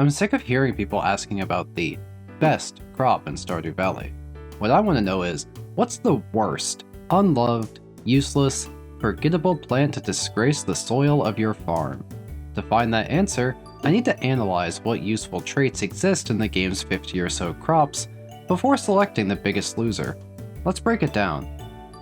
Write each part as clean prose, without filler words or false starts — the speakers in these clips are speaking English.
I'm sick of hearing people asking about the best crop in Stardew Valley. What I want to know is, what's the worst, unloved, useless, forgettable plant to disgrace the soil of your farm? To find that answer, I need to analyze what useful traits exist in the game's 50 or so crops before selecting the biggest loser. Let's break it down.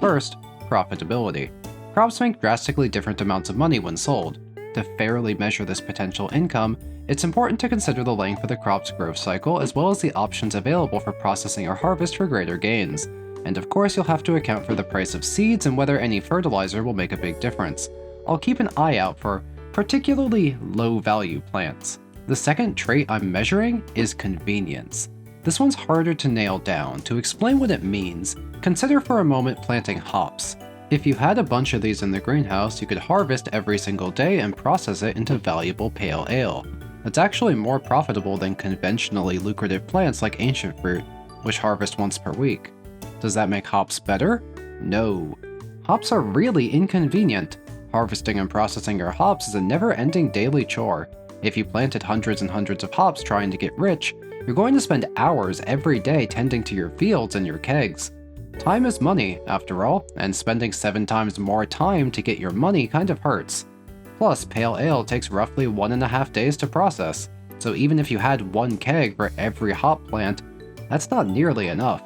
First, profitability. Crops make drastically different amounts of money when sold. To fairly measure this potential income, it's important to consider the length of the crop's growth cycle as well as the options available for processing or harvest for greater gains. And of course you'll have to account for the price of seeds and whether any fertilizer will make a big difference. I'll keep an eye out for particularly low-value plants. The second trait I'm measuring is convenience. This one's harder to nail down. To explain what it means, consider for a moment planting hops. If you had a bunch of these in the greenhouse, you could harvest every single day and process it into valuable pale ale. It's actually more profitable than conventionally lucrative plants like ancient fruit, which harvest once per week. Does that make hops better? No. Hops are really inconvenient. Harvesting and processing your hops is a never-ending daily chore. If you planted hundreds and hundreds of hops trying to get rich, you're going to spend hours every day tending to your fields and your kegs. Time is money, after all, and spending 7 times more time to get your money kind of hurts. Plus, pale ale takes roughly 1.5 days to process, so even if you had 1 keg for every hop plant, that's not nearly enough.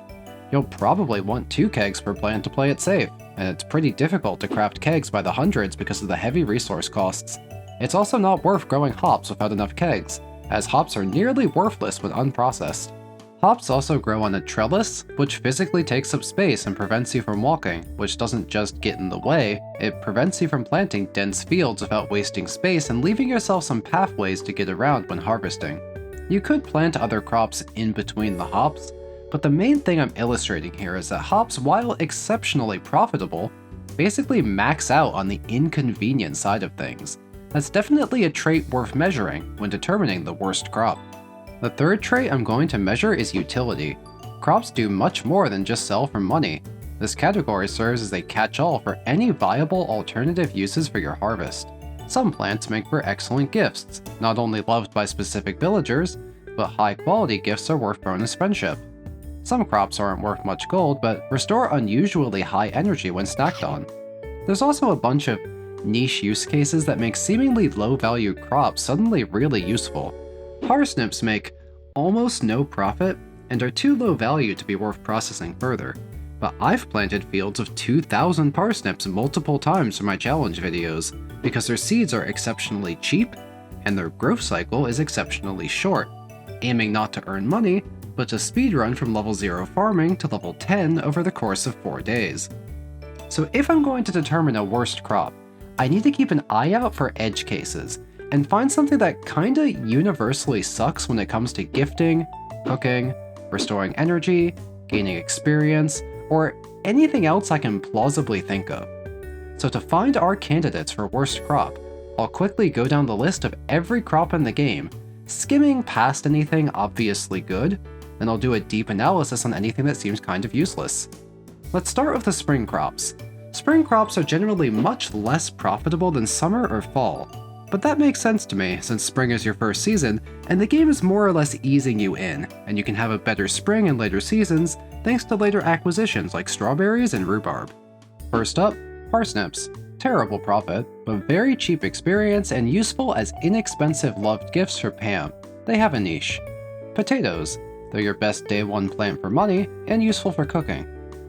You'll probably want 2 kegs per plant to play it safe, and it's pretty difficult to craft kegs by the hundreds because of the heavy resource costs. It's also not worth growing hops without enough kegs, as hops are nearly worthless when unprocessed. Hops also grow on a trellis, which physically takes up space and prevents you from walking, which doesn't just get in the way, it prevents you from planting dense fields without wasting space and leaving yourself some pathways to get around when harvesting. You could plant other crops in between the hops, but the main thing I'm illustrating here is that hops, while exceptionally profitable, basically max out on the inconvenient side of things. That's definitely a trait worth measuring when determining the worst crop. The third trait I'm going to measure is utility. Crops do much more than just sell for money. This category serves as a catch-all for any viable alternative uses for your harvest. Some plants make for excellent gifts, not only loved by specific villagers, but high-quality gifts are worth bonus friendship. Some crops aren't worth much gold, but restore unusually high energy when stacked on. There's also a bunch of niche use cases that make seemingly low-value crops suddenly really useful. Parsnips make almost no profit and are too low value to be worth processing further, but I've planted fields of 2,000 parsnips multiple times for my challenge videos because their seeds are exceptionally cheap and their growth cycle is exceptionally short, aiming not to earn money, but to speedrun from level 0 farming to level 10 over the course of 4 days. So if I'm going to determine a worst crop, I need to keep an eye out for edge cases, and find something that kinda universally sucks when it comes to gifting, cooking, restoring energy, gaining experience, or anything else I can plausibly think of. So to find our candidates for worst crop, I'll quickly go down the list of every crop in the game, skimming past anything obviously good, then I'll do a deep analysis on anything that seems kind of useless. Let's start with the spring crops. Spring crops are generally much less profitable than summer or fall. But that makes sense to me, since spring is your first season, and the game is more or less easing you in, and you can have a better spring in later seasons thanks to later acquisitions like strawberries and rhubarb. First up, parsnips. Terrible profit, but very cheap experience and useful as inexpensive loved gifts for Pam. They have a niche. Potatoes. They're your best day 1 plant for money, and useful for cooking.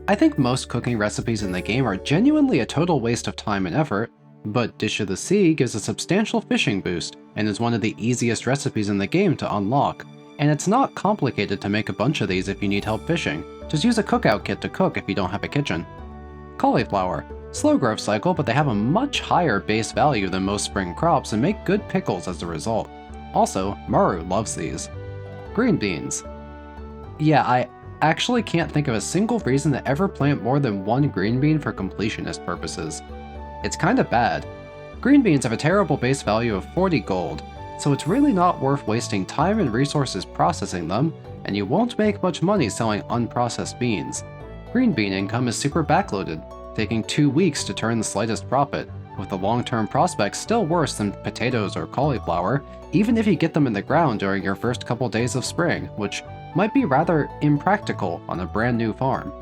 I think most cooking recipes in the game are genuinely a total waste of time and effort, but Dish of the Sea gives a substantial fishing boost, and is one of the easiest recipes in the game to unlock. And it's not complicated to make a bunch of these if you need help fishing. Just use a cookout kit to cook if you don't have a kitchen. Cauliflower. Slow growth cycle, but they have a much higher base value than most spring crops and make good pickles as a result. Also, Maru loves these. Green beans. Yeah, I actually can't think of a single reason to ever plant more than 1 green bean for completionist purposes. It's kinda bad. Green beans have a terrible base value of 40 gold, so it's really not worth wasting time and resources processing them, and you won't make much money selling unprocessed beans. Green bean income is super backloaded, taking 2 weeks to turn the slightest profit, with the long-term prospects still worse than potatoes or cauliflower, even if you get them in the ground during your first couple days of spring, which might be rather impractical on a brand new farm.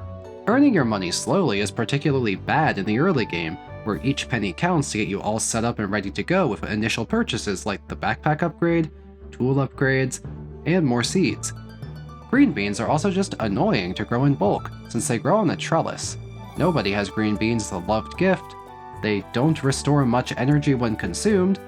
Earning your money slowly is particularly bad in the early game, where each penny counts to get you all set up and ready to go with initial purchases like the backpack upgrade, tool upgrades, and more seeds. Green beans are also just annoying to grow in bulk, since they grow on a trellis. Nobody has green beans as a loved gift, they don't restore much energy when consumed,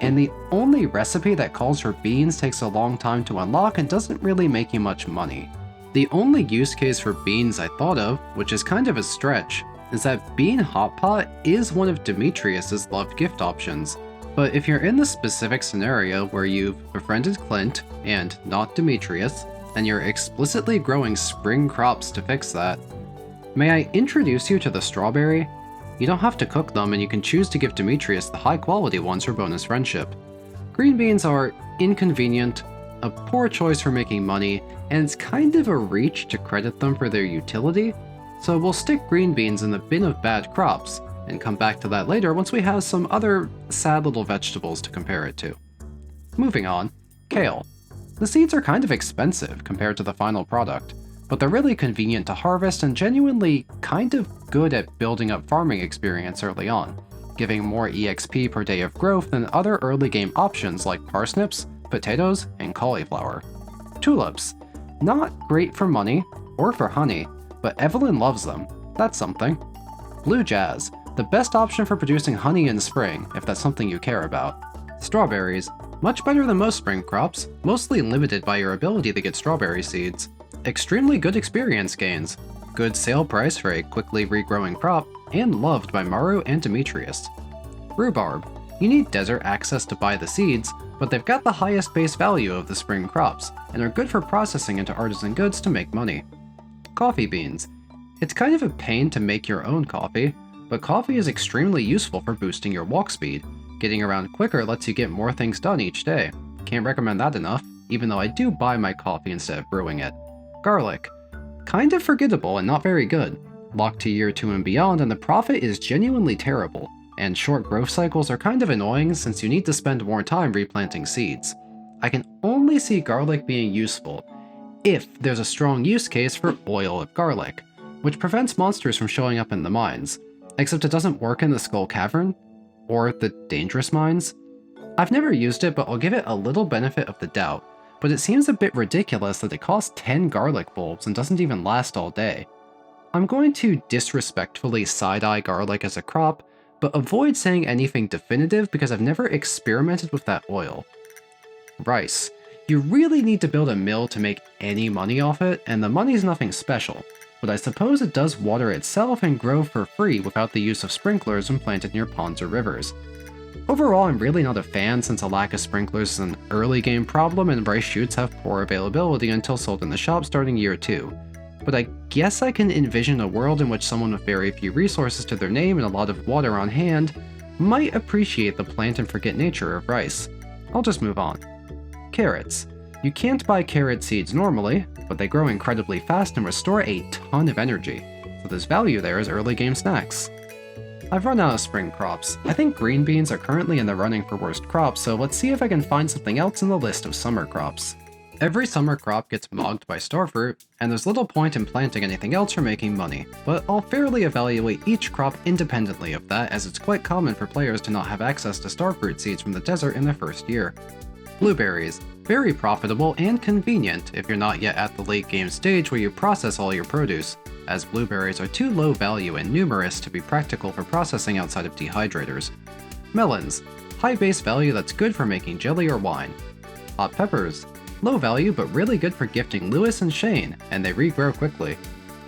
and the only recipe that calls for beans takes a long time to unlock and doesn't really make you much money. The only use case for beans I thought of, which is kind of a stretch, is that Bean Hot Pot is one of Demetrius's loved gift options. But if you're in the specific scenario where you've befriended Clint, and not Demetrius, and you're explicitly growing spring crops to fix that, may I introduce you to the strawberry? You don't have to cook them, and you can choose to give Demetrius the high-quality ones for bonus friendship. Green beans are inconvenient, a poor choice for making money, and it's kind of a reach to credit them for their utility, so we'll stick green beans in the bin of bad crops, and come back to that later once we have some other sad little vegetables to compare it to. Moving on, kale. The seeds are kind of expensive compared to the final product, but they're really convenient to harvest and genuinely kind of good at building up farming experience early on, giving more EXP per day of growth than other early game options like parsnips, potatoes, and cauliflower. Tulips. Not great for money, or for honey, but Evelyn loves them. That's something. Blue Jazz. The best option for producing honey in spring, if that's something you care about. Strawberries. Much better than most spring crops, mostly limited by your ability to get strawberry seeds. Extremely good experience gains. Good sale price for a quickly regrowing crop, and loved by Maru and Demetrius. Rhubarb. You need desert access to buy the seeds, but they've got the highest base value of the spring crops, and are good for processing into artisan goods to make money. Coffee beans. It's kind of a pain to make your own coffee, but coffee is extremely useful for boosting your walk speed. Getting around quicker lets you get more things done each day. Can't recommend that enough, even though I do buy my coffee instead of brewing it. Garlic. Kind of forgettable and not very good. Locked to year 2 and beyond, and the profit is genuinely terrible, and short growth cycles are kind of annoying since you need to spend more time replanting seeds. I can only see garlic being useful if there's a strong use case for oil of garlic, which prevents monsters from showing up in the mines, except it doesn't work in the Skull Cavern, or the dangerous mines. I've never used it, but I'll give it a little benefit of the doubt, but it seems a bit ridiculous that it costs 10 garlic bulbs and doesn't even last all day. I'm going to disrespectfully side-eye garlic as a crop, but avoid saying anything definitive because I've never experimented with that oil. Rice. You really need to build a mill to make any money off it, and the money's nothing special, but I suppose it does water itself and grow for free without the use of sprinklers when planted near ponds or rivers. Overall, I'm really not a fan since a lack of sprinklers is an early game problem and rice shoots have poor availability until sold in the shop starting year 2. But I guess I can envision a world in which someone with very few resources to their name and a lot of water on hand might appreciate the plant and forget nature of rice. I'll just move on. Carrots. You can't buy carrot seeds normally, but they grow incredibly fast and restore a ton of energy, so there's value there as early game snacks. I've run out of spring crops. I think green beans are currently in the running for worst crops, so let's see if I can find something else in the list of summer crops. Every summer crop gets mogged by starfruit, and there's little point in planting anything else for making money, but I'll fairly evaluate each crop independently of that, as it's quite common for players to not have access to starfruit seeds from the desert in their first year. Blueberries. Very profitable and convenient if you're not yet at the late game stage where you process all your produce, as blueberries are too low value and numerous to be practical for processing outside of dehydrators. Melons. High base value that's good for making jelly or wine. Hot peppers. Low value but really good for gifting Lewis and Shane, and they regrow quickly.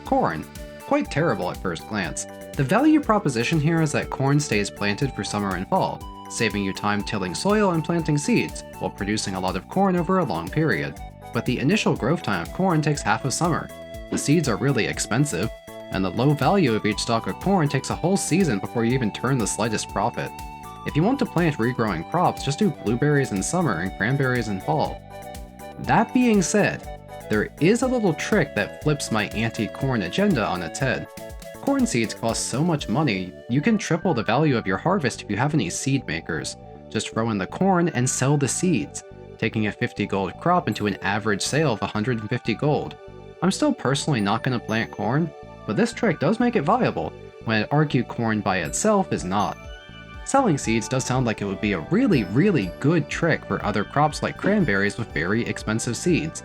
Corn. Quite terrible at first glance. The value proposition here is that corn stays planted for summer and fall, saving you time tilling soil and planting seeds, while producing a lot of corn over a long period. But the initial growth time of corn takes half of summer. The seeds are really expensive, and the low value of each stalk of corn takes a whole season before you even turn the slightest profit. If you want to plant regrowing crops, just do blueberries in summer and cranberries in fall. That being said, there is a little trick that flips my anti-corn agenda on its head. corn seeds cost so much money, you can triple the value of your harvest if you have any seed makers. Just throw in the corn and sell the seeds, taking a 50 gold crop into an average sale of 150 gold. I'm still personally not going to plant corn, but this trick does make it viable, when I'd argue corn by itself is not. Selling seeds does sound like it would be a really good trick for other crops like cranberries with very expensive seeds.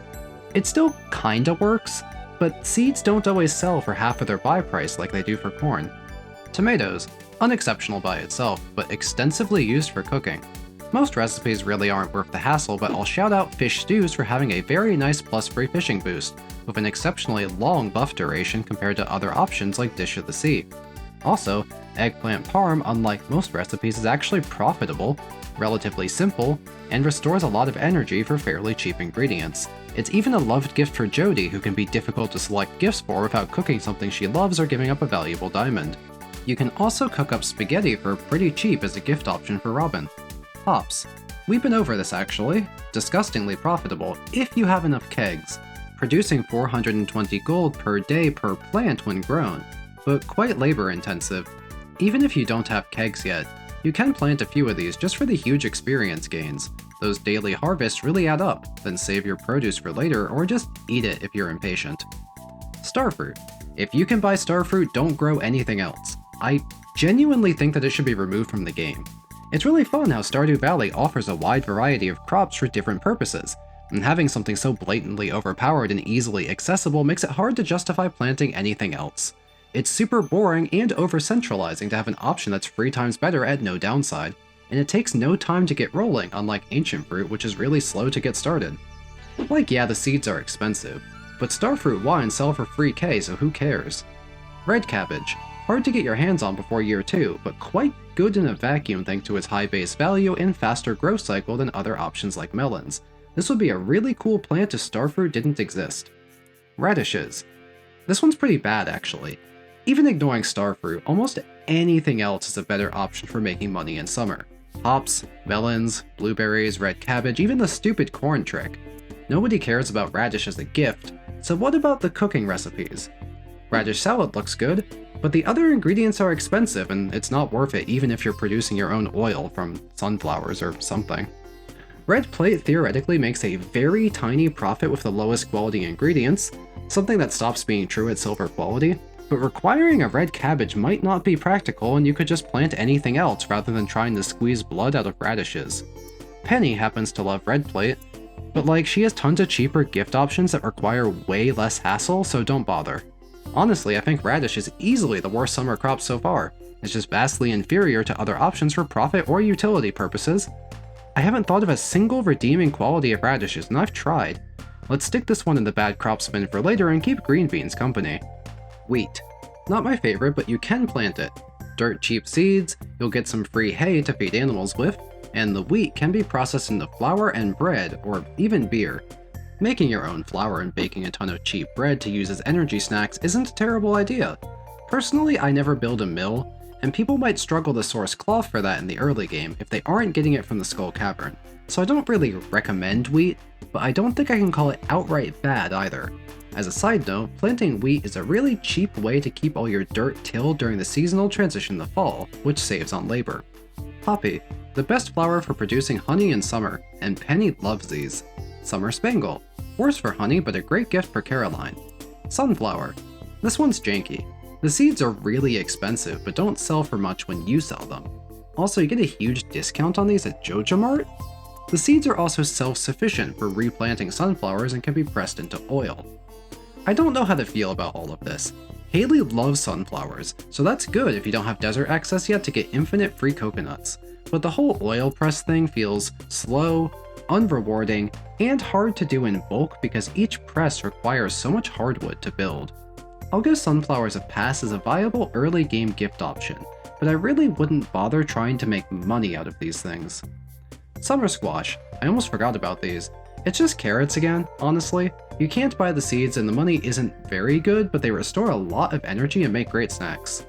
It still kinda works, but seeds don't always sell for half of their buy price like they do for corn. Tomatoes, unexceptional by itself, but extensively used for cooking. Most recipes really aren't worth the hassle, but I'll shout out fish stews for having a very nice plus free fishing boost, with an exceptionally long buff duration compared to other options like Dish of the Sea. Also, eggplant parm, unlike most recipes, is actually profitable, relatively simple, and restores a lot of energy for fairly cheap ingredients. It's even a loved gift for Jodie, who can be difficult to select gifts for without cooking something she loves or giving up a valuable diamond. You can also cook up spaghetti for pretty cheap as a gift option for Robin. Hops. We've been over this actually. Disgustingly profitable, if you have enough kegs, producing 420 gold per day per plant when grown, but quite labor intensive. Even if you don't have kegs yet, you can plant a few of these just for the huge experience gains. Those daily harvests really add up, then save your produce for later or just eat it if you're impatient. Starfruit. If you can buy starfruit, don't grow anything else. I genuinely think that it should be removed from the game. It's really fun how Stardew Valley offers a wide variety of crops for different purposes, and having something so blatantly overpowered and easily accessible makes it hard to justify planting anything else. It's super boring and over-centralizing to have an option that's 3 times better at no downside, and it takes no time to get rolling, unlike Ancient Fruit, which is really slow to get started. Like, yeah, the seeds are expensive, but Starfruit wines sell for 3k, so who cares? Red Cabbage. Hard to get your hands on before year 2, but quite good in a vacuum thanks to its high base value and faster growth cycle than other options like melons. This would be a really cool plant if Starfruit didn't exist. Radishes. This one's pretty bad actually. Even ignoring Starfruit, almost anything else is a better option for making money in summer. Hops, melons, blueberries, red cabbage, even the stupid corn trick. Nobody cares about radish as a gift, so what about the cooking recipes? Radish salad looks good, but the other ingredients are expensive and it's not worth it even if you're producing your own oil from sunflowers or something. Red plate theoretically makes a very tiny profit with the lowest quality ingredients, something that stops being true at silver quality, but requiring a red cabbage might not be practical and you could just plant anything else rather than trying to squeeze blood out of radishes. Penny happens to love red plate, but like she has tons of cheaper gift options that require way less hassle, so don't bother. Honestly, I think radish is easily the worst summer crop so far. It's just vastly inferior to other options for profit or utility purposes. I haven't thought of a single redeeming quality of radishes, and I've tried. Let's stick this one in the bad crop spin for later and keep green beans company. Wheat. Not my favorite, but you can plant it. Dirt cheap seeds, you'll get some free hay to feed animals with, and the wheat can be processed into flour and bread, or even beer. Making your own flour and baking a ton of cheap bread to use as energy snacks isn't a terrible idea. Personally, I never build a mill, and people might struggle to source cloth for that in the early game if they aren't getting it from the Skull Cavern, so I don't really recommend wheat, but I don't think I can call it outright bad either. As a side note, planting wheat is a really cheap way to keep all your dirt tilled during the seasonal transition to fall, which saves on labor. Poppy, the best flower for producing honey in summer, and Penny loves these. Summer Spangle, worse for honey but a great gift for Caroline. Sunflower, this one's janky. The seeds are really expensive but don't sell for much when you sell them. Also, you get a huge discount on these at Joja Mart. The seeds are also self-sufficient for replanting sunflowers and can be pressed into oil. I don't know how to feel about all of this. Haley loves sunflowers, so that's good if you don't have desert access yet to get infinite free coconuts. But the whole oil press thing feels slow, unrewarding, and hard to do in bulk because each press requires so much hardwood to build. I'll give sunflowers a pass as a viable early game gift option, but I really wouldn't bother trying to make money out of these things. Summer squash, I almost forgot about these. It's just carrots again, honestly. You can't buy the seeds and the money isn't very good, but they restore a lot of energy and make great snacks.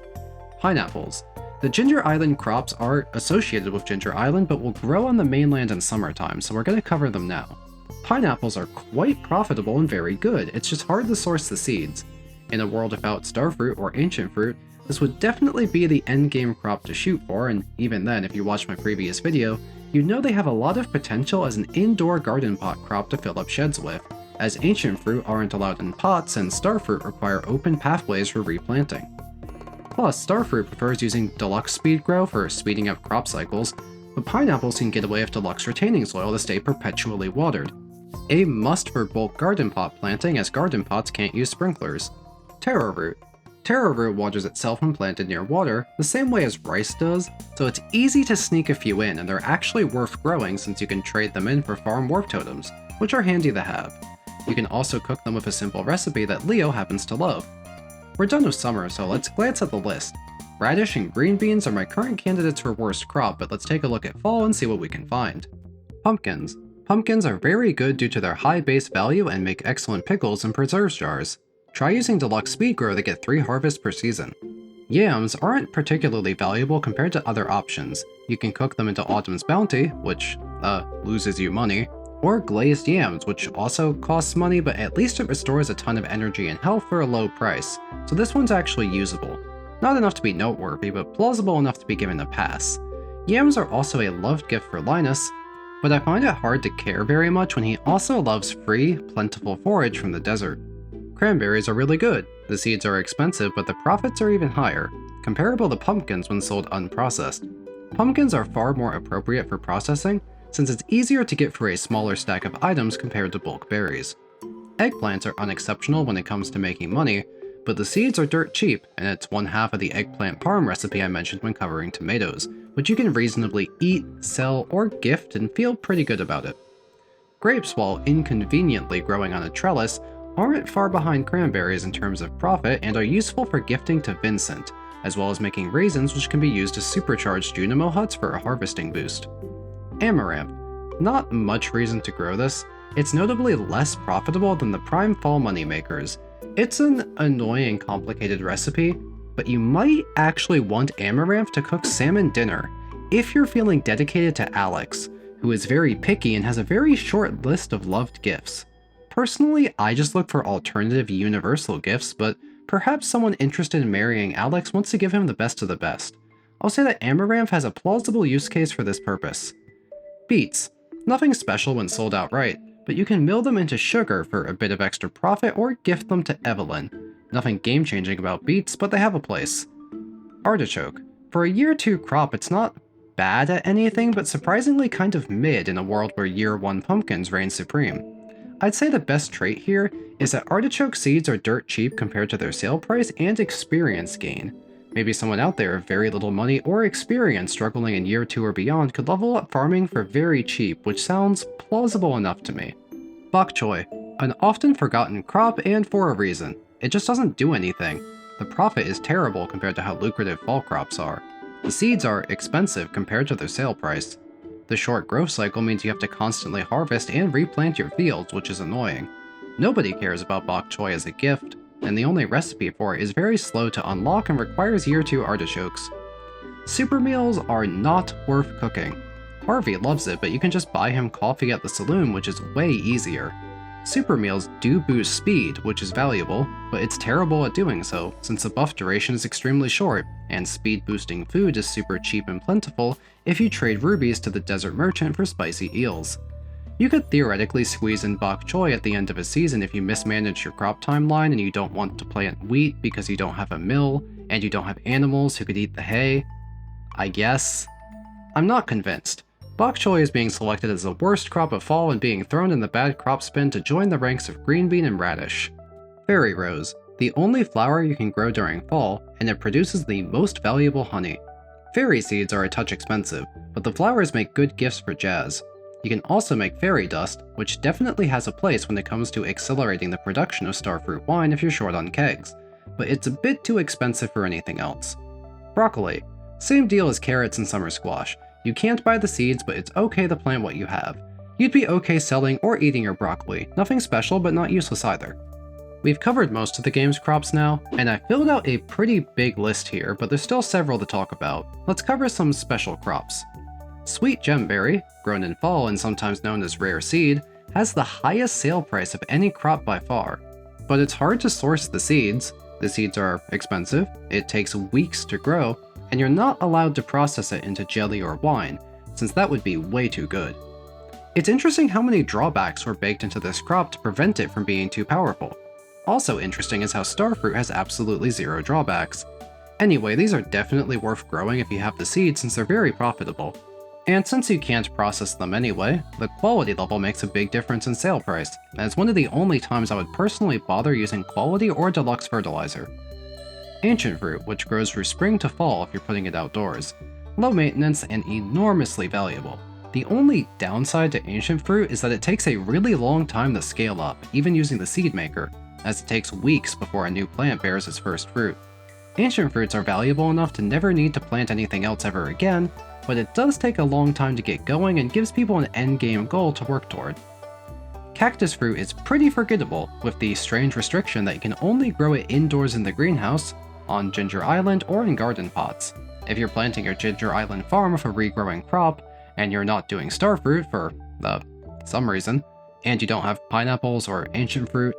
Pineapples. The Ginger Island crops are associated with Ginger Island, but will grow on the mainland in summertime, so we're going to cover them now. Pineapples are quite profitable and very good, it's just hard to source the seeds. In a world without starfruit or ancient fruit, this would definitely be the endgame crop to shoot for, and even then, if you watched my previous video, you know they have a lot of potential as an indoor garden pot crop to fill up sheds with, as ancient fruit aren't allowed in pots and starfruit require open pathways for replanting. Plus, starfruit prefers using deluxe speed grow for speeding up crop cycles, but pineapples can get away with deluxe retaining soil to stay perpetually watered. A must for bulk garden pot planting, as garden pots can't use sprinklers. Taro root. Taro root waters itself when planted near water, the same way as rice does, so it's easy to sneak a few in, and they're actually worth growing since you can trade them in for farm warp totems, which are handy to have. You can also cook them with a simple recipe that Leo happens to love. We're done with summer, so let's glance at the list. Radish and green beans are my current candidates for worst crop, but let's take a look at fall and see what we can find. Pumpkins. Pumpkins are very good due to their high base value and make excellent pickles and preserves jars. Try using deluxe speed grow to get 3 harvests per season. Yams aren't particularly valuable compared to other options. You can cook them into Autumn's Bounty, which, loses you money, or glazed yams, which also costs money, but at least it restores a ton of energy and health for a low price, so this one's actually usable. Not enough to be noteworthy, but plausible enough to be given a pass. Yams are also a loved gift for Linus, but I find it hard to care very much when he also loves free, plentiful forage from the desert. Cranberries are really good. The seeds are expensive, but the profits are even higher, comparable to pumpkins when sold unprocessed. Pumpkins are far more appropriate for processing, since it's easier to get for a smaller stack of items compared to bulk berries. Eggplants are unexceptional when it comes to making money, but the seeds are dirt cheap, and it's one half of the eggplant parm recipe I mentioned when covering tomatoes, which you can reasonably eat, sell, or gift and feel pretty good about it. Grapes, while inconveniently growing on a trellis, aren't far behind cranberries in terms of profit and are useful for gifting to Vincent, as well as making raisins which can be used to supercharge Junimo huts for a harvesting boost. Amaranth. Not much reason to grow this. It's notably less profitable than the prime fall moneymakers. It's an annoying complicated recipe, but you might actually want amaranth to cook salmon dinner if you're feeling dedicated to Alex, who is very picky and has a very short list of loved gifts. Personally, I just look for alternative universal gifts, but perhaps someone interested in marrying Alex wants to give him the best of the best. I'll say that amaranth has a plausible use case for this purpose. Beets. Nothing special when sold outright, but you can mill them into sugar for a bit of extra profit or gift them to Evelyn. Nothing game-changing about beets, but they have a place. Artichoke. For a year 2 crop, it's not bad at anything, but surprisingly kind of mid in a world where year 1 pumpkins reign supreme. I'd say the best trait here is that artichoke seeds are dirt cheap compared to their sale price and experience gain. Maybe someone out there with very little money or experience struggling in year 2 or beyond could level up farming for very cheap, which sounds plausible enough to me. Bok choy. An often forgotten crop, and for a reason. It just doesn't do anything. The profit is terrible compared to how lucrative fall crops are. The seeds are expensive compared to their sale price. The short growth cycle means you have to constantly harvest and replant your fields, which is annoying. Nobody cares about bok choy as a gift, and the only recipe for it is very slow to unlock and requires year 2 artichokes. Super meals are not worth cooking. Harvey loves it, but you can just buy him coffee at the saloon, which is way easier. Super meals do boost speed, which is valuable, but it's terrible at doing so, since the buff duration is extremely short, and speed boosting food is super cheap and plentiful if you trade rubies to the desert merchant for spicy eels. You could theoretically squeeze in bok choy at the end of a season if you mismanage your crop timeline and you don't want to plant wheat because you don't have a mill, and you don't have animals who could eat the hay. I guess. I'm not convinced. Bok choy is being selected as the worst crop of fall and being thrown in the bad crop spin to join the ranks of green bean and radish. Fairy rose. The only flower you can grow during fall, and it produces the most valuable honey. Fairy seeds are a touch expensive, but the flowers make good gifts for Jazz. You can also make fairy dust, which definitely has a place when it comes to accelerating the production of starfruit wine if you're short on kegs, but it's a bit too expensive for anything else. Broccoli. Same deal as carrots and summer squash. You can't buy the seeds, but it's okay to plant what you have. You'd be okay selling or eating your broccoli. Nothing special, but not useless either. We've covered most of the game's crops now, and I filled out a pretty big list here, but there's still several to talk about. Let's cover some special crops. Sweet gemberry, grown in fall and sometimes known as rare seed, has the highest sale price of any crop by far. But it's hard to source the seeds are expensive, it takes weeks to grow, and you're not allowed to process it into jelly or wine, since that would be way too good. It's interesting how many drawbacks were baked into this crop to prevent it from being too powerful. Also interesting is how starfruit has absolutely zero drawbacks. Anyway, these are definitely worth growing if you have the seeds since they're very profitable. And since you can't process them anyway, the quality level makes a big difference in sale price, and it's one of the only times I would personally bother using quality or deluxe fertilizer. Ancient fruit, which grows from spring to fall if you're putting it outdoors. Low maintenance and enormously valuable. The only downside to ancient fruit is that it takes a really long time to scale up, even using the seed maker, as it takes weeks before a new plant bears its first fruit. Ancient fruits are valuable enough to never need to plant anything else ever again, but it does take a long time to get going and gives people an endgame goal to work toward. Cactus fruit is pretty forgettable, with the strange restriction that you can only grow it indoors in the greenhouse, on Ginger Island, or in garden pots. If you're planting your Ginger Island farm with a regrowing crop, and you're not doing starfruit for some reason, and you don't have pineapples or ancient fruit,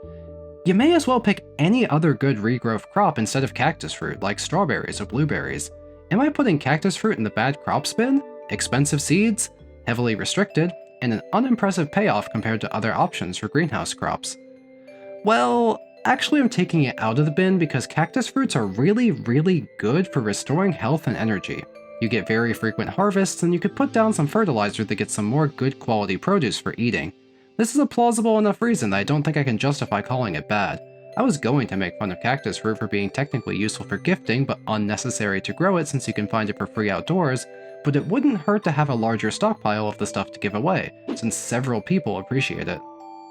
you may as well pick any other good regrowth crop instead of cactus fruit, like strawberries or blueberries. Am I putting cactus fruit in the bad crops bin? Expensive seeds, heavily restricted, and an unimpressive payoff compared to other options for greenhouse crops. Well, actually I'm taking it out of the bin because cactus fruits are really good for restoring health and energy. You get very frequent harvests, and you could put down some fertilizer to get some more good quality produce for eating. This is a plausible enough reason that I don't think I can justify calling it bad. I was going to make fun of cactus fruit for being technically useful for gifting, but unnecessary to grow it since you can find it for free outdoors, but it wouldn't hurt to have a larger stockpile of the stuff to give away, since several people appreciate it.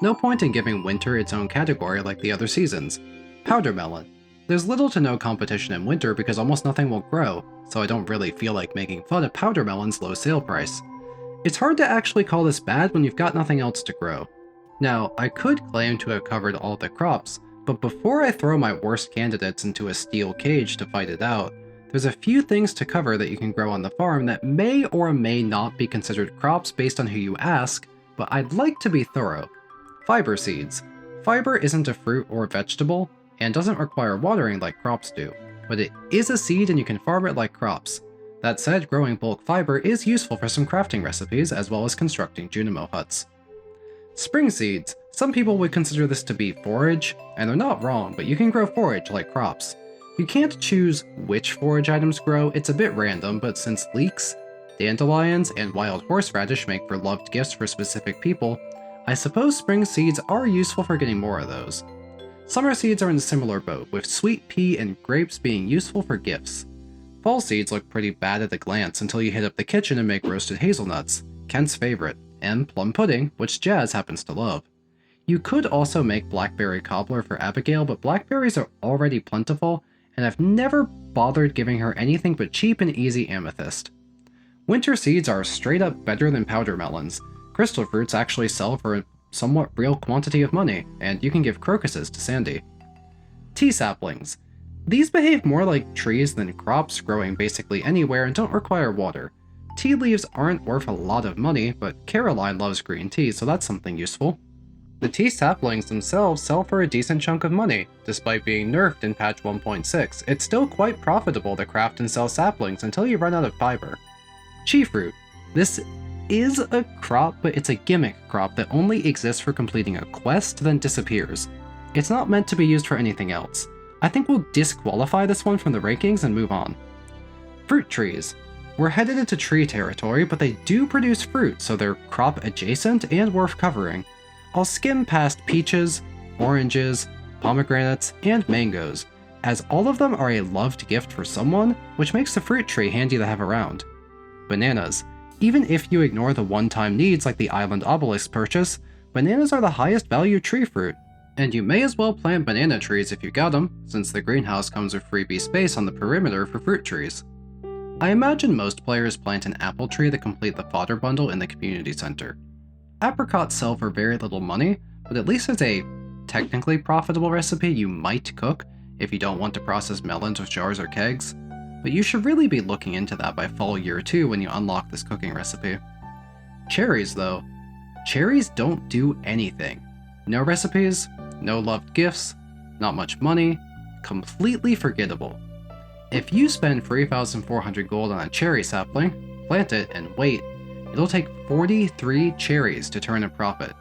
No point in giving winter its own category like the other seasons. Powder melon. There's little to no competition in winter because almost nothing will grow, so I don't really feel like making fun of powder melon's low sale price. It's hard to actually call this bad when you've got nothing else to grow. Now, I could claim to have covered all the crops, but before I throw my worst candidates into a steel cage to fight it out, there's a few things to cover that you can grow on the farm that may or may not be considered crops based on who you ask, but I'd like to be thorough. Fiber seeds. Fiber isn't a fruit or vegetable, and doesn't require watering like crops do, but it is a seed and you can farm it like crops. That said, growing bulk fiber is useful for some crafting recipes as well as constructing Junimo huts. Spring seeds. Some people would consider this to be forage, and they're not wrong, but you can grow forage like crops. You can't choose which forage items grow, it's a bit random, but since leeks, dandelions, and wild horseradish make for loved gifts for specific people, I suppose spring seeds are useful for getting more of those. Summer seeds are in a similar boat, with sweet pea and grapes being useful for gifts. Fall seeds look pretty bad at a glance until you hit up the kitchen and make roasted hazelnuts, Kent's favorite, and plum pudding, which Jazz happens to love. You could also make blackberry cobbler for Abigail, but blackberries are already plentiful, and I've never bothered giving her anything but cheap and easy amethyst. Winter seeds are straight up better than powder melons. Crystal fruits actually sell for a somewhat real quantity of money, and you can give crocuses to Sandy. Tea saplings. These behave more like trees than crops, growing basically anywhere and don't require water. Tea leaves aren't worth a lot of money, but Caroline loves green tea, so that's something useful. The tea saplings themselves sell for a decent chunk of money. Despite being nerfed in patch 1.6, it's still quite profitable to craft and sell saplings until you run out of fiber. Chi fruit. This is a crop, but it's a gimmick crop that only exists for completing a quest, then disappears. It's not meant to be used for anything else. I think we'll disqualify this one from the rankings and move on. Fruit trees. We're headed into tree territory, but they do produce fruit, so they're crop adjacent and worth covering. I'll skim past peaches, oranges, pomegranates, and mangoes, as all of them are a loved gift for someone, which makes the fruit tree handy to have around. Bananas. Even if you ignore the one-time needs like the island obelisk purchase, bananas are the highest value tree fruit, and you may as well plant banana trees if you got them, since the greenhouse comes with freebie space on the perimeter for fruit trees. I imagine most players plant an apple tree to complete the fodder bundle in the community center. Apricots sell for very little money, but at least it's a technically profitable recipe you might cook if you don't want to process melons with jars or kegs, but you should really be looking into that by fall year 2 when you unlock this cooking recipe. Cherries though. Cherries don't do anything. No recipes, no loved gifts, not much money, completely forgettable. If you spend 3,400 gold on a cherry sapling, plant it, and wait, it'll take 43 cherries to turn a profit.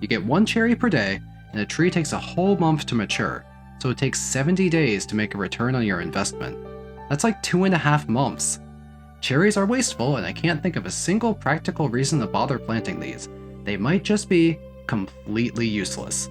You get 1 cherry per day, and a tree takes a whole month to mature, so it takes 70 days to make a return on your investment. That's like 2.5 months. Cherries are wasteful, and I can't think of a single practical reason to bother planting these. They might just be completely useless.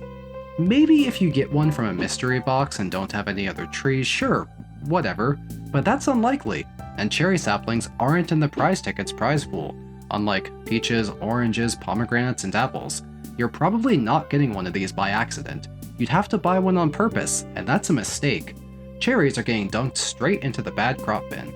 Maybe if you get one from a mystery box and don't have any other trees, sure, whatever, but that's unlikely, and cherry saplings aren't in the prize ticket's prize pool. Unlike peaches, oranges, pomegranates, and apples, you're probably not getting one of these by accident. You'd have to buy one on purpose, and that's a mistake. Cherries are getting dunked straight into the bad crop bin.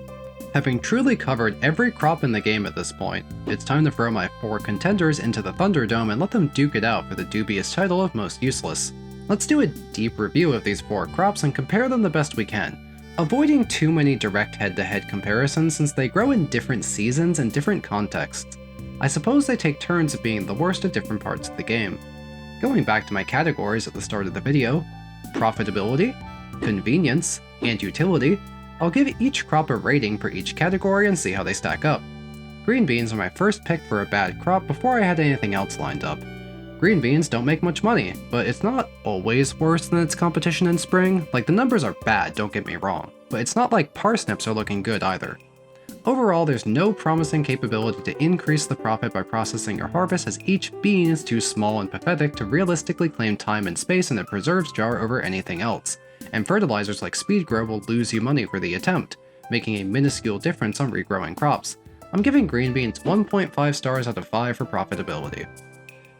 Having truly covered every crop in the game at this point, it's time to throw my 4 contenders into the Thunderdome and let them duke it out for the dubious title of Most Useless. Let's do a deep review of these 4 crops and compare them the best we can, avoiding too many direct head-to-head comparisons since they grow in different seasons and different contexts. I suppose they take turns at being the worst at different parts of the game. Going back to my categories at the start of the video, profitability, convenience, and utility, I'll give each crop a rating for each category and see how they stack up. Green beans are my first pick for a bad crop before I had anything else lined up. Green beans don't make much money, but it's not always worse than its competition in spring. Like, the numbers are bad, don't get me wrong, but it's not like parsnips are looking good either. Overall, there's no promising capability to increase the profit by processing your harvest, as each bean is too small and pathetic to realistically claim time and space in a preserves jar over anything else, and fertilizers like speed grow will lose you money for the attempt, making a minuscule difference on regrowing crops. I'm giving green beans 1.5 stars out of 5 for profitability.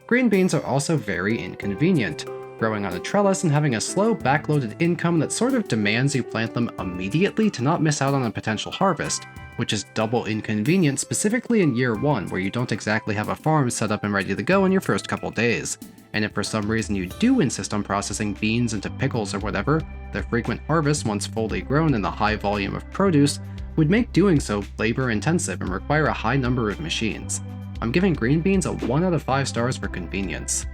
Green beans are also very inconvenient, growing on a trellis and having a slow, backloaded income that sort of demands you plant them immediately to not miss out on a potential harvest, which is double inconvenient specifically in year 1, where you don't exactly have a farm set up and ready to go in your first couple days. And if for some reason you do insist on processing beans into pickles or whatever, the frequent harvest once fully grown and the high volume of produce would make doing so labor intensive and require a high number of machines. I'm giving green beans a 1 out of 5 stars for convenience.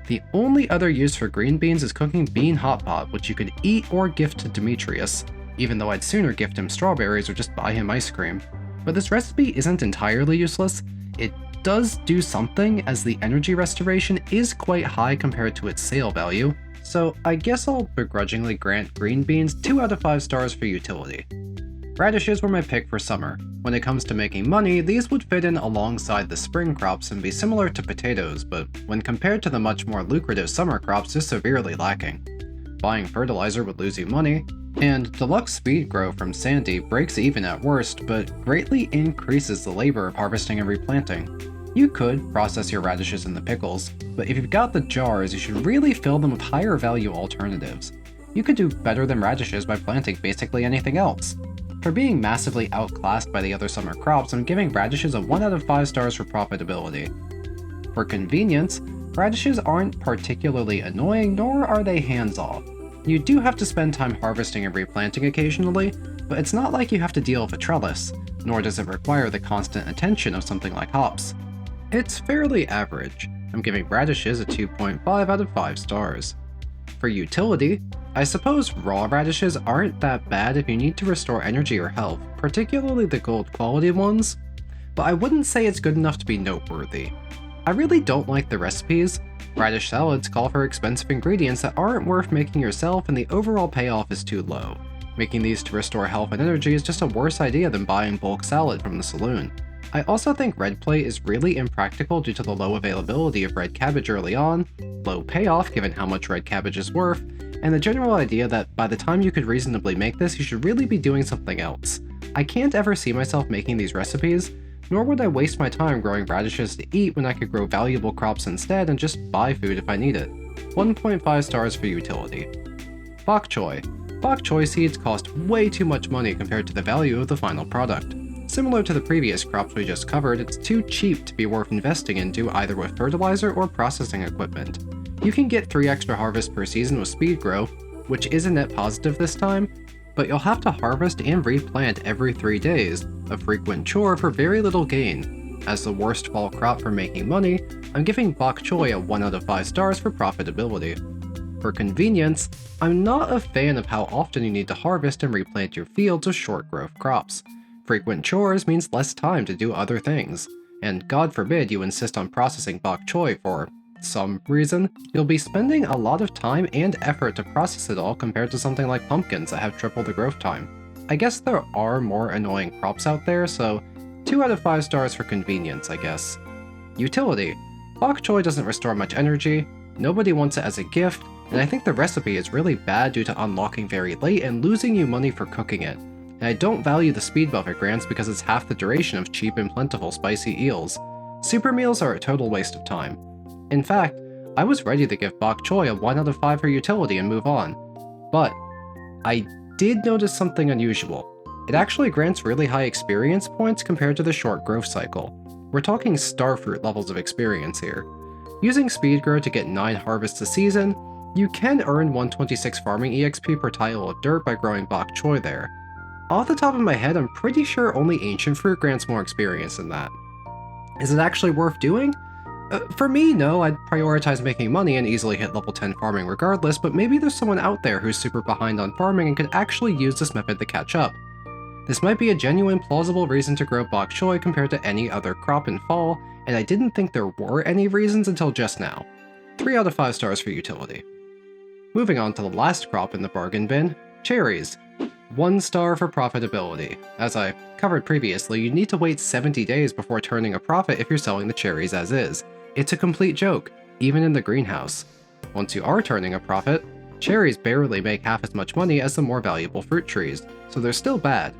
The only other use for green beans is cooking bean hot pot, which you could eat or gift to Demetrius, even though I'd sooner gift him strawberries or just buy him ice cream. But this recipe isn't entirely useless. It does do something, as the energy restoration is quite high compared to its sale value, so I guess I'll begrudgingly grant green beans 2 out of 5 stars for utility. Radishes were my pick for summer. When it comes to making money, these would fit in alongside the spring crops and be similar to potatoes, but when compared to the much more lucrative summer crops, they're severely lacking. Buying fertilizer would lose you money, and deluxe speed grow from Sandy breaks even at worst, but greatly increases the labor of harvesting and replanting. You could process your radishes in the pickles, but if you've got the jars, you should really fill them with higher value alternatives. You could do better than radishes by planting basically anything else. For being massively outclassed by the other summer crops, I'm giving radishes a 1 out of 5 stars for profitability. For convenience, radishes aren't particularly annoying, nor are they hands-off. You do have to spend time harvesting and replanting occasionally, but it's not like you have to deal with a trellis, nor does it require the constant attention of something like hops. It's fairly average. I'm giving radishes a 2.5 out of 5 stars. For utility, I suppose raw radishes aren't that bad if you need to restore energy or health, particularly the gold quality ones, but I wouldn't say it's good enough to be noteworthy. I really don't like the recipes. Radish salads call for expensive ingredients that aren't worth making yourself, and the overall payoff is too low. Making these to restore health and energy is just a worse idea than buying bulk salad from the saloon. I also think red play is really impractical due to the low availability of red cabbage early on, low payoff given how much red cabbage is worth, and the general idea that by the time you could reasonably make this, you should really be doing something else. I can't ever see myself making these recipes, nor would I waste my time growing radishes to eat when I could grow valuable crops instead and just buy food if I need it. 1.5 stars for utility. Bok choy. Bok choy seeds cost way too much money compared to the value of the final product. Similar to the previous crops we just covered, it's too cheap to be worth investing into either with fertilizer or processing equipment. You can get 3 extra harvests per season with speed grow, which is a net positive this time, but you'll have to harvest and replant every 3 days, a frequent chore for very little gain. As the worst fall crop for making money, I'm giving bok choy a 1 out of 5 stars for profitability. For convenience, I'm not a fan of how often you need to harvest and replant your fields with short growth crops. Frequent chores means less time to do other things, and God forbid you insist on processing bok choy for some reason, you'll be spending a lot of time and effort to process it all compared to something like pumpkins that have triple the growth time. I guess there are more annoying crops out there, so 2 out of 5 stars for convenience, I guess. Utility. Bok choy doesn't restore much energy, nobody wants it as a gift, and I think the recipe is really bad due to unlocking very late and losing you money for cooking it. And I don't value the speed buff it grants because it's half the duration of cheap and plentiful spicy eels. Super meals are a total waste of time. In fact, I was ready to give bok choy a 1 out of 5 for utility and move on. But I did notice something unusual. It actually grants really high experience points compared to the short growth cycle. We're talking starfruit levels of experience here. Using speed grow to get 9 harvests a season, you can earn 126 farming EXP per tile of dirt by growing bok choy there. Off the top of my head, I'm pretty sure only ancient fruit grants more experience than that. Is it actually worth doing? For me, no, I'd prioritize making money and easily hit level 10 farming regardless, but maybe there's someone out there who's super behind on farming and could actually use this method to catch up. This might be a genuine plausible reason to grow bok choy compared to any other crop in fall, and I didn't think there were any reasons until just now. 3 out of 5 stars for utility. Moving on to the last crop in the bargain bin, cherries. 1 star for profitability. As I covered previously, you need to wait 70 days before turning a profit if you're selling the cherries as is. It's a complete joke, even in the greenhouse. Once you are turning a profit, cherries barely make half as much money as the more valuable fruit trees, so they're still bad.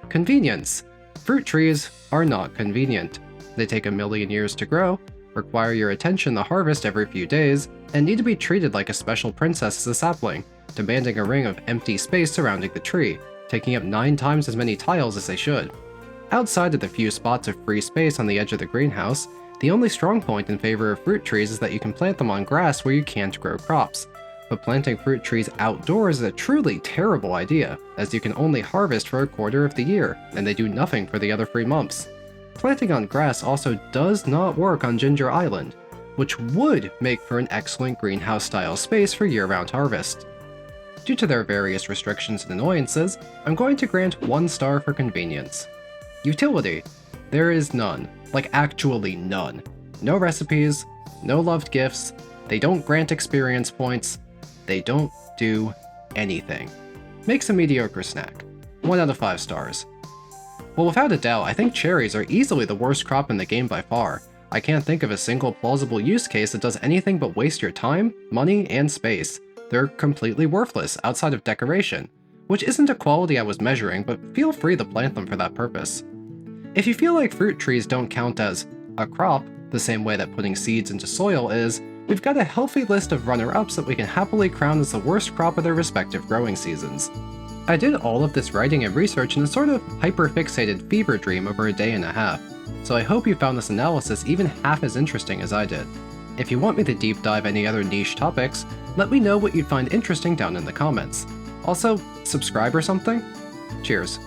Convenience. Fruit trees are not convenient. They take a million years to grow, require your attention to harvest every few days, and need to be treated like a special princess as a sapling, demanding a ring of empty space surrounding the tree, taking up 9 times as many tiles as they should. Outside of the few spots of free space on the edge of the greenhouse, the only strong point in favor of fruit trees is that you can plant them on grass where you can't grow crops. But planting fruit trees outdoors is a truly terrible idea, as you can only harvest for a quarter of the year, and they do nothing for the other 3 months. Planting on grass also does not work on Ginger Island, which would make for an excellent greenhouse-style space for year-round harvest. Due to their various restrictions and annoyances, I'm going to grant 1 star for convenience. Utility. There is none. Like actually none. No recipes, no loved gifts, they don't grant experience points, they don't do anything. Makes a mediocre snack. 1 out of 5 stars. Well, without a doubt, I think cherries are easily the worst crop in the game by far. I can't think of a single plausible use case that does anything but waste your time, money, and space. They're completely worthless outside of decoration, which isn't a quality I was measuring, but feel free to plant them for that purpose. If you feel like fruit trees don't count as a crop, the same way that putting seeds into soil is, we've got a healthy list of runner-ups that we can happily crown as the worst crop of their respective growing seasons. I did all of this writing and research in a sort of hyper-fixated fever dream over a day and a half, so I hope you found this analysis even half as interesting as I did. If you want me to deep dive any other niche topics, let me know what you'd find interesting down in the comments. Also, subscribe or something? Cheers.